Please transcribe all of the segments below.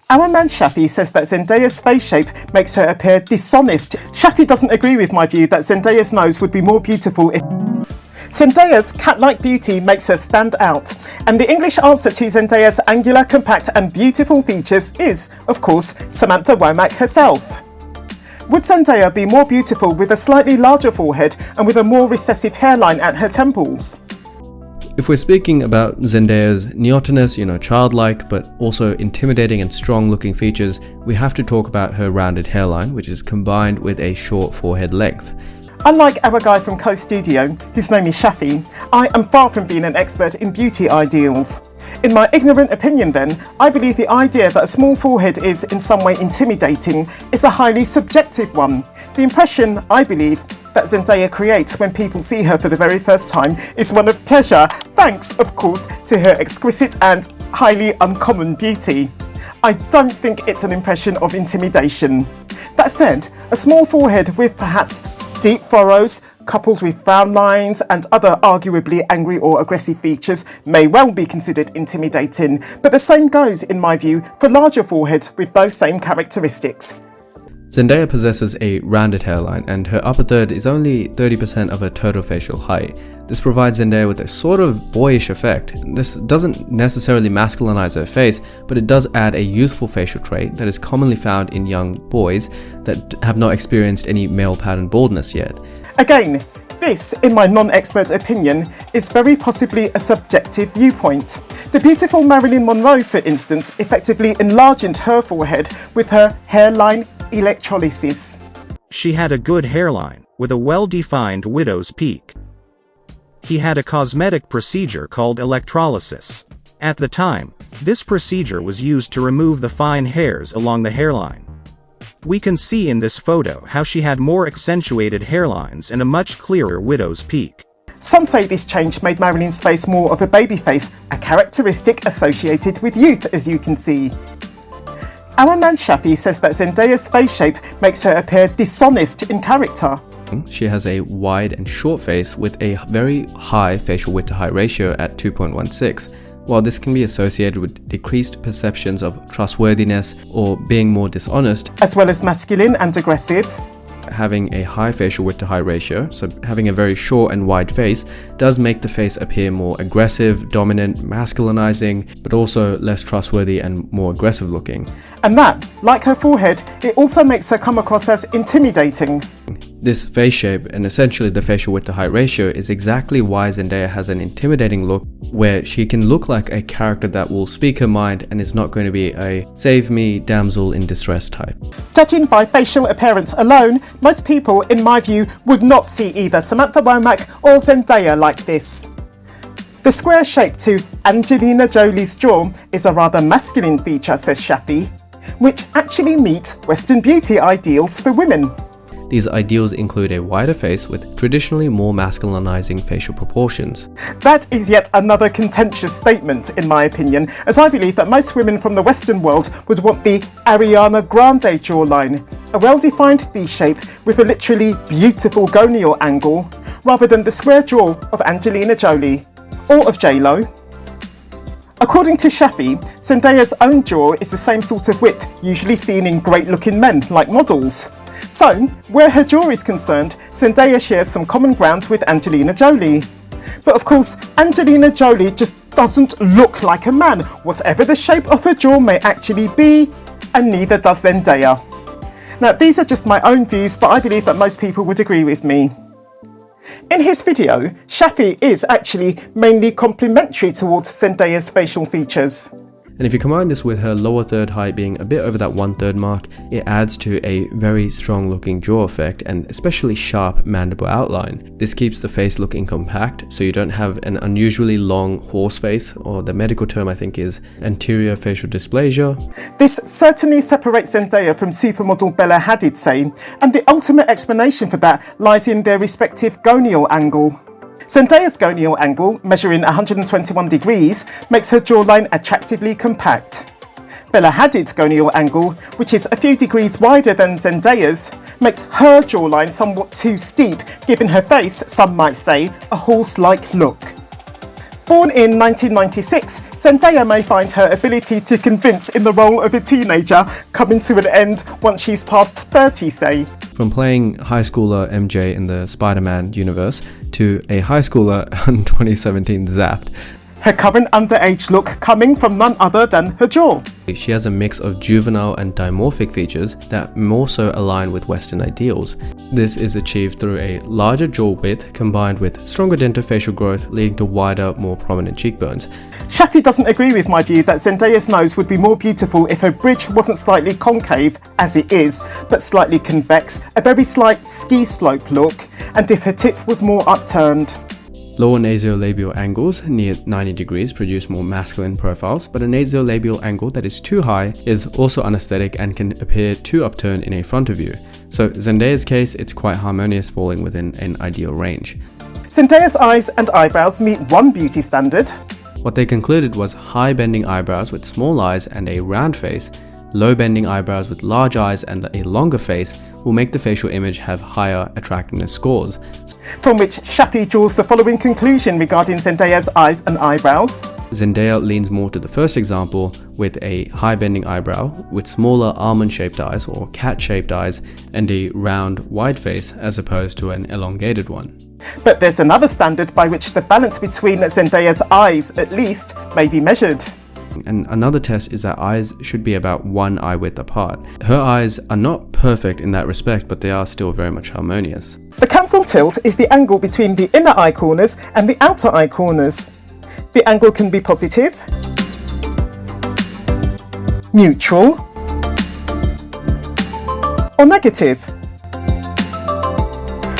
Our man Shafee says that Zendaya's face shape makes her appear dishonest. Shafee doesn't agree with my view that Zendaya's nose would be more beautiful if... Zendaya's cat-like beauty makes her stand out, and the English answer to Zendaya's angular, compact and beautiful features is, of course, Samantha Womack herself. Would Zendaya be more beautiful with a slightly larger forehead and with a more recessive hairline at her temples? If we're speaking about Zendaya's neotenous, childlike, but also intimidating and strong looking features, we have to talk about her rounded hairline, which is combined with a short forehead length. Unlike our guy from Qoves Studio, whose name is Shafee, I am far from being an expert in beauty ideals. In my ignorant opinion then, I believe the idea that a small forehead is in some way intimidating is a highly subjective one. The impression, I believe, that Zendaya creates when people see her for the very first time is one of pleasure, thanks, of course, to her exquisite and highly uncommon beauty. I don't think it's an impression of intimidation. That said, a small forehead with perhaps deep furrows, coupled with frown lines and other arguably angry or aggressive features may well be considered intimidating, but the same goes, in my view, for larger foreheads with those same characteristics. Zendaya possesses a rounded hairline and her upper third is only 30% of her total facial height. This provides Zendaya with a sort of boyish effect. This doesn't necessarily masculinize her face, but it does add a youthful facial trait that is commonly found in young boys that have not experienced any male pattern baldness yet. Again, this, in my non-expert opinion, is very possibly a subjective viewpoint. The beautiful Marilyn Monroe, for instance, effectively enlarged her forehead with her hairline electrolysis. She had a good hairline, with a well-defined widow's peak. He had a cosmetic procedure called electrolysis. At the time, this procedure was used to remove the fine hairs along the hairline. We can see in this photo how she had more accentuated hairlines and a much clearer widow's peak. Some say this change made Marilyn's face more of a baby face, a characteristic associated with youth, as you can see. Our man Shafee says that Zendaya's face shape makes her appear dishonest in character. She has a wide and short face with a very high facial width to height ratio at 2.16. While this can be associated with decreased perceptions of trustworthiness or being more dishonest, as well as masculine and aggressive, having a high facial width to height ratio, so having a very short and wide face, does make the face appear more aggressive, dominant, masculinizing, but also less trustworthy and more aggressive looking. And that, like her forehead, it also makes her come across as intimidating. This face shape and essentially the facial width to height ratio is exactly why Zendaya has an intimidating look, where she can look like a character that will speak her mind and is not going to be a save me damsel in distress type. Judging by facial appearance alone, most people, in my view, would not see either Samantha Womack or Zendaya like this. The square shape to Angelina Jolie's jaw is a rather masculine feature, says Shafee, which actually meets Western beauty ideals for women. These ideals include a wider face with traditionally more masculinizing facial proportions. That is yet another contentious statement, in my opinion, as I believe that most women from the Western world would want the Ariana Grande jawline, a well-defined V-shape with a literally beautiful gonial angle, rather than the square jaw of Angelina Jolie, or of J-Lo. According to Shafee, Zendaya's own jaw is the same sort of width usually seen in great-looking men like models. So, where her jaw is concerned, Zendaya shares some common ground with Angelina Jolie. But of course, Angelina Jolie just doesn't look like a man, whatever the shape of her jaw may actually be, and neither does Zendaya. Now, these are just my own views, but I believe that most people would agree with me. In his video, Shafee is actually mainly complimentary towards Zendaya's facial features. And if you combine this with her lower third height being a bit over that 1/3 mark, it adds to a very strong looking jaw effect and especially sharp mandible outline. This keeps the face looking compact, so you don't have an unusually long horse face, or the medical term I think is anterior facial dysplasia. This certainly separates Zendaya from supermodel Bella Hadid, say, and the ultimate explanation for that lies in their respective gonial angle. Zendaya's gonial angle, measuring 121 degrees, makes her jawline attractively compact. Bella Hadid's gonial angle, which is a few degrees wider than Zendaya's, makes her jawline somewhat too steep, giving her face, some might say, a horse-like look. Born in 1996, Zendaya may find her ability to convince in the role of a teenager coming to an end once she's past 30, say. From playing high schooler MJ in the Spider-Man universe to a high schooler on 2017 Zapped, her current underage look coming from none other than her jaw. she has a mix of juvenile and dimorphic features that more so align with Western ideals. This is achieved through a larger jaw width combined with stronger dentofacial growth, leading to wider, more prominent cheekbones. Shafee doesn't agree with my view that Zendaya's nose would be more beautiful if her bridge wasn't slightly concave, as it is, but slightly convex, a very slight ski slope look, and if her tip was more upturned. Lower nasolabial angles near 90 degrees produce more masculine profiles, but a nasolabial angle that is too high is also unaesthetic and can appear too upturned in a front of view. So Zendaya's case, it's quite harmonious, falling within an ideal range. Zendaya's eyes and eyebrows meet one beauty standard. What they concluded was high bending eyebrows with small eyes and a round face, low bending eyebrows with large eyes and a longer face will make the facial image have higher attractiveness scores. From which Shafee draws the following conclusion regarding Zendaya's eyes and eyebrows. Zendaya leans more to the first example with a high bending eyebrow with smaller almond shaped eyes or cat shaped eyes and a round wide face as opposed to an elongated one. But there's another standard by which the balance between Zendaya's eyes, at least, may be measured. And another test is that eyes should be about one eye width apart. Her eyes are not perfect in that respect, but they are still very much harmonious. The canthal tilt is the angle between the inner eye corners and the outer eye corners. The angle can be positive, neutral, or negative.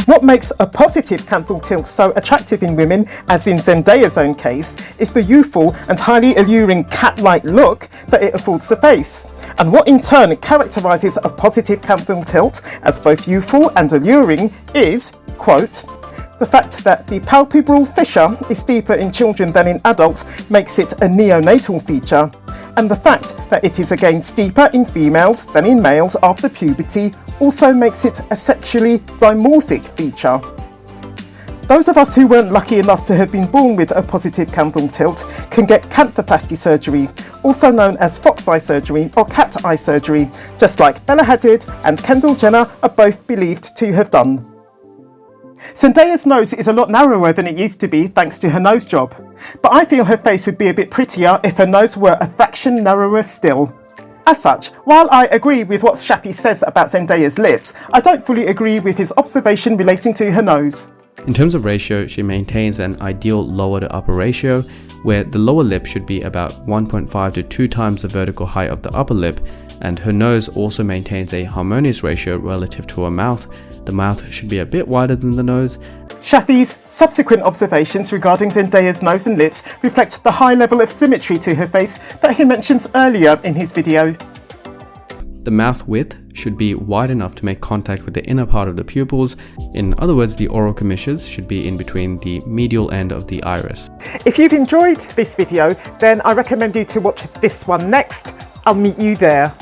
What makes a positive canthal tilt so attractive in women, as in Zendaya's own case, is the youthful and highly alluring cat-like look that it affords the face. And what in turn characterises a positive canthal tilt as both youthful and alluring is, quote, the fact that the palpebral fissure is deeper in children than in adults makes it a neonatal feature, and the fact that it is again steeper in females than in males after puberty also makes it a sexually dimorphic feature. Those of us who weren't lucky enough to have been born with a positive canthal tilt can get canthoplasty surgery, also known as fox eye surgery or cat eye surgery, just like Bella Hadid and Kendall Jenner are both believed to have done. Zendaya's nose is a lot narrower than it used to be thanks to her nose job, but I feel her face would be a bit prettier if her nose were a fraction narrower still. As such, while I agree with what Shafee says about Zendaya's lips, I don't fully agree with his observation relating to her nose. In terms of ratio, she maintains an ideal lower to upper ratio, where the lower lip should be about 1.5 to 2 times the vertical height of the upper lip, and her nose also maintains a harmonious ratio relative to her mouth. The mouth should be a bit wider than the nose. Shafee's subsequent observations regarding Zendaya's nose and lips reflect the high level of symmetry to her face that he mentions earlier in his video. The mouth width should be wide enough to make contact with the inner part of the pupils. In other words, the oral commissures should be in between the medial end of the iris. If you've enjoyed this video, then I recommend you to watch this one next. I'll meet you there.